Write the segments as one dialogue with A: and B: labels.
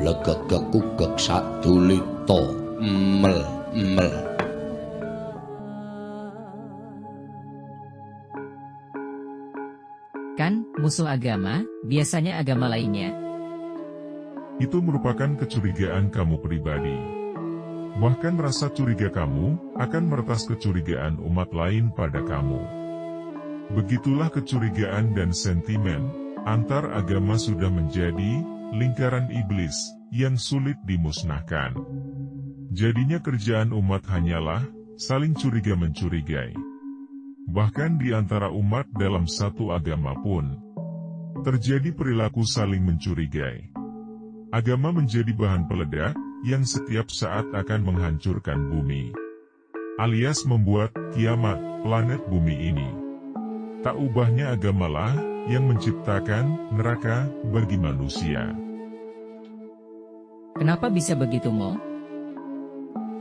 A: Blegegegugeg sadulita mel.
B: Kan, musuh agama, biasanya agama lainnya.
C: Itu merupakan kecurigaan kamu pribadi. Bahkan rasa curiga kamu akan meretas kecurigaan umat lain pada kamu. Begitulah kecurigaan dan sentimen antar agama sudah menjadi lingkaran iblis yang sulit dimusnahkan. Jadinya kerjaan umat hanyalah saling curiga-mencurigai. Bahkan di antara umat dalam satu agama pun terjadi perilaku saling mencurigai. Agama menjadi bahan peledak yang setiap saat akan menghancurkan bumi, alias membuat kiamat planet bumi ini. Tak ubahnya agamalah yang menciptakan neraka bagi manusia.
B: Kenapa bisa begitu, Mo?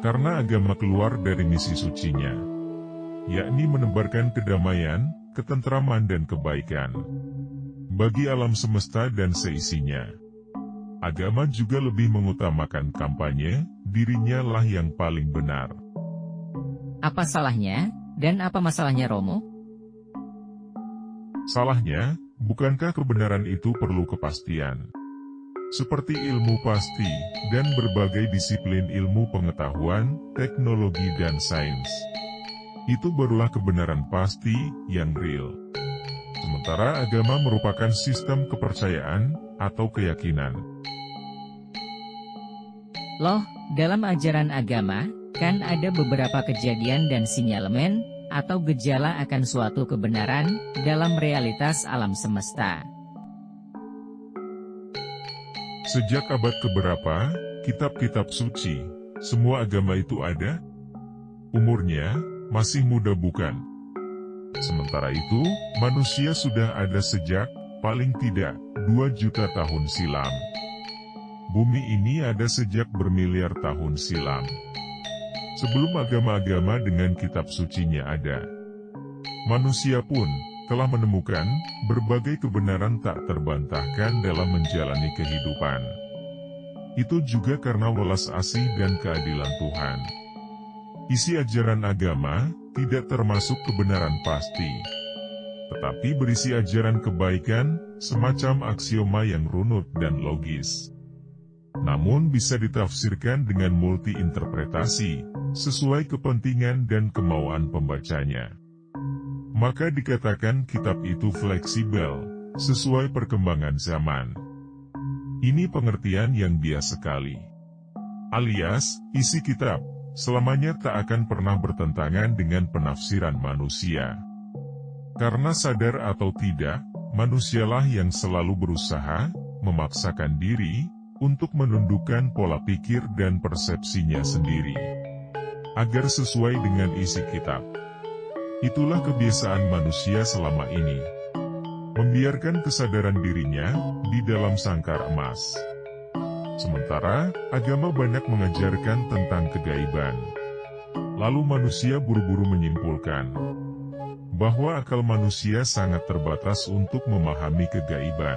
C: Karena agama keluar dari misi sucinya, yakni menebarkan kedamaian, ketentraman dan kebaikan bagi alam semesta dan seisinya. Agama juga lebih mengutamakan kampanye, dirinya lah yang paling benar.
B: Apa salahnya, dan apa masalahnya, Romo?
C: Salahnya, bukankah kebenaran itu perlu kepastian? Seperti ilmu pasti, dan berbagai disiplin ilmu pengetahuan, teknologi dan sains. Itu barulah kebenaran pasti, yang real. Sementara agama merupakan sistem kepercayaan, atau keyakinan.
B: Loh, dalam ajaran agama, kan ada beberapa kejadian dan sinyalemen, atau gejala akan suatu kebenaran, dalam realitas alam semesta.
C: Sejak abad keberapa, kitab-kitab suci, semua agama itu ada? Umurnya, masih muda bukan? Sementara itu, manusia sudah ada sejak, paling tidak, 2 juta tahun silam. Bumi ini ada sejak bermiliar tahun silam. Sebelum agama-agama dengan kitab sucinya ada, manusia pun telah menemukan berbagai kebenaran tak terbantahkan dalam menjalani kehidupan. Itu juga karena welas asih dan keadilan Tuhan. Isi ajaran agama tidak termasuk kebenaran pasti, tetapi berisi ajaran kebaikan, semacam aksioma yang runut dan logis. Namun bisa ditafsirkan dengan multi-interpretasi, sesuai kepentingan dan kemauan pembacanya. Maka dikatakan kitab itu fleksibel, sesuai perkembangan zaman. Ini pengertian yang biasa sekali. Alias, isi kitab, selamanya tak akan pernah bertentangan dengan penafsiran manusia. Karena sadar atau tidak, manusialah yang selalu berusaha, memaksakan diri, untuk menundukkan pola pikir dan persepsinya sendiri, agar sesuai dengan isi kitab. Itulah kebiasaan manusia selama ini, membiarkan kesadaran dirinya di dalam sangkar emas. Sementara, agama banyak mengajarkan tentang kegaiban. Lalu manusia buru-buru menyimpulkan bahwa akal manusia sangat terbatas untuk memahami kegaiban.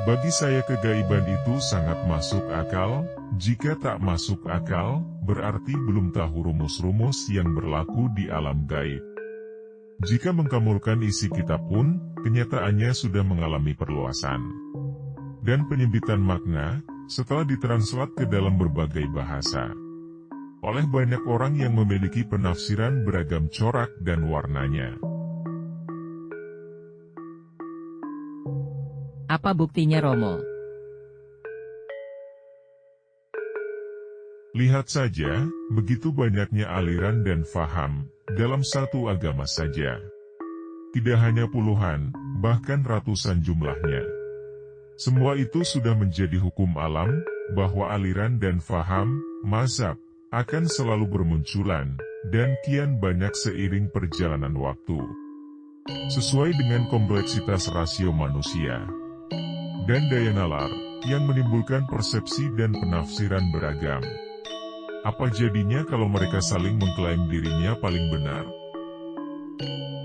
C: Bagi saya kegaiban itu sangat masuk akal. Jika tak masuk akal, berarti belum tahu rumus-rumus yang berlaku di alam gaib. Jika mengkamulkan isi kitab pun, kenyataannya sudah mengalami perluasan dan penyempitan makna, setelah ditranslate ke dalam berbagai bahasa, oleh banyak orang yang memiliki penafsiran beragam corak dan warnanya.
B: Apa buktinya, Romo?
C: Lihat saja, begitu banyaknya aliran dan faham dalam satu agama saja. Tidak hanya puluhan, bahkan ratusan jumlahnya. Semua itu sudah menjadi hukum alam, bahwa aliran dan faham, mazhab, akan selalu bermunculan, dan kian banyak seiring perjalanan waktu. Sesuai dengan kompleksitas rasio manusia dan daya nalar, yang menimbulkan persepsi dan penafsiran beragam. Apa jadinya kalau mereka saling mengklaim dirinya paling benar?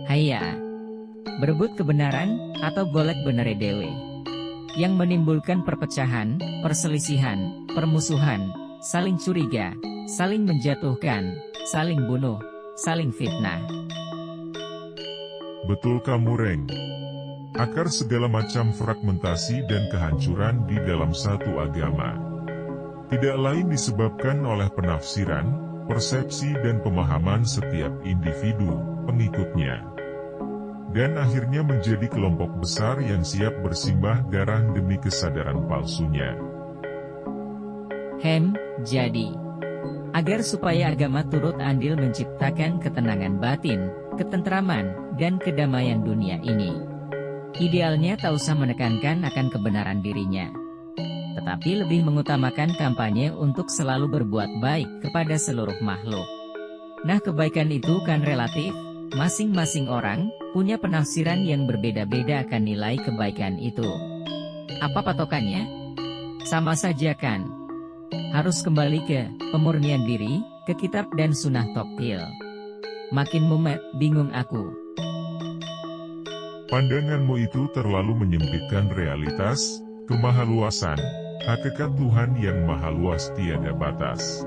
B: Haiya. berebut kebenaran, atau golek benere dewe. Yang menimbulkan perpecahan, perselisihan, permusuhan, saling curiga, saling menjatuhkan, saling bunuh, saling fitnah.
C: Betul kamu, Reng. Akar segala macam fragmentasi dan kehancuran di dalam satu agama tidak lain disebabkan oleh penafsiran, persepsi dan pemahaman setiap individu, pengikutnya. Dan akhirnya menjadi kelompok besar yang siap bersimbah darah demi kesadaran palsunya.
B: Jadi, agar supaya agama turut andil menciptakan ketenangan batin, ketentraman, dan kedamaian dunia ini. Idealnya tak usah menekankan akan kebenaran dirinya, tetapi lebih mengutamakan kampanye untuk selalu berbuat baik kepada seluruh makhluk. Nah, kebaikan itu kan relatif, masing-masing orang punya penafsiran yang berbeda-beda akan nilai kebaikan itu. Apa patokannya? Sama saja kan? Harus kembali ke pemurnian diri, ke kitab dan sunnah toktil. Makin mumet, bingung aku.
C: Pandanganmu itu terlalu menyempitkan realitas, kemahaluasan, hakikat Tuhan yang maha luas tiada batas.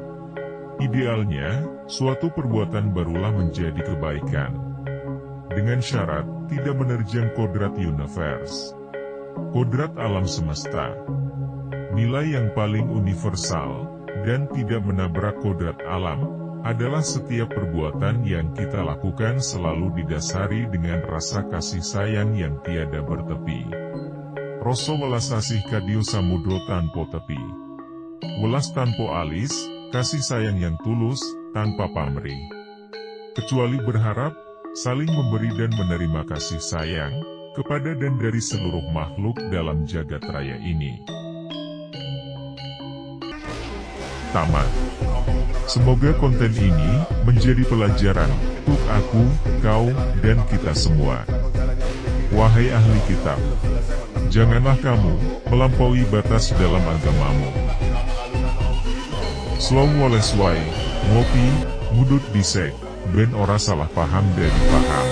C: Idealnya, suatu perbuatan barulah menjadi kebaikan. Dengan syarat, tidak menerjang kodrat universe. Kodrat alam semesta. Nilai yang paling universal, dan tidak menabrak kodrat alam, adalah setiap perbuatan yang kita lakukan selalu didasari dengan rasa kasih sayang yang tiada bertepi. Rasa welas asih kadiu samudro tanpa tepi. Welas tanpa alis, kasih sayang yang tulus, tanpa pamrih. Kecuali berharap, saling memberi dan menerima kasih sayang, kepada dan dari seluruh makhluk dalam jagat raya ini. Tamat. Semoga konten ini menjadi pelajaran untuk aku, kau, dan kita semua. Wahai ahli kitab, janganlah kamu melampaui batas dalam agamamu. Slow waleswai, ngopi, ngudut disek, ben ora salah paham dari paham.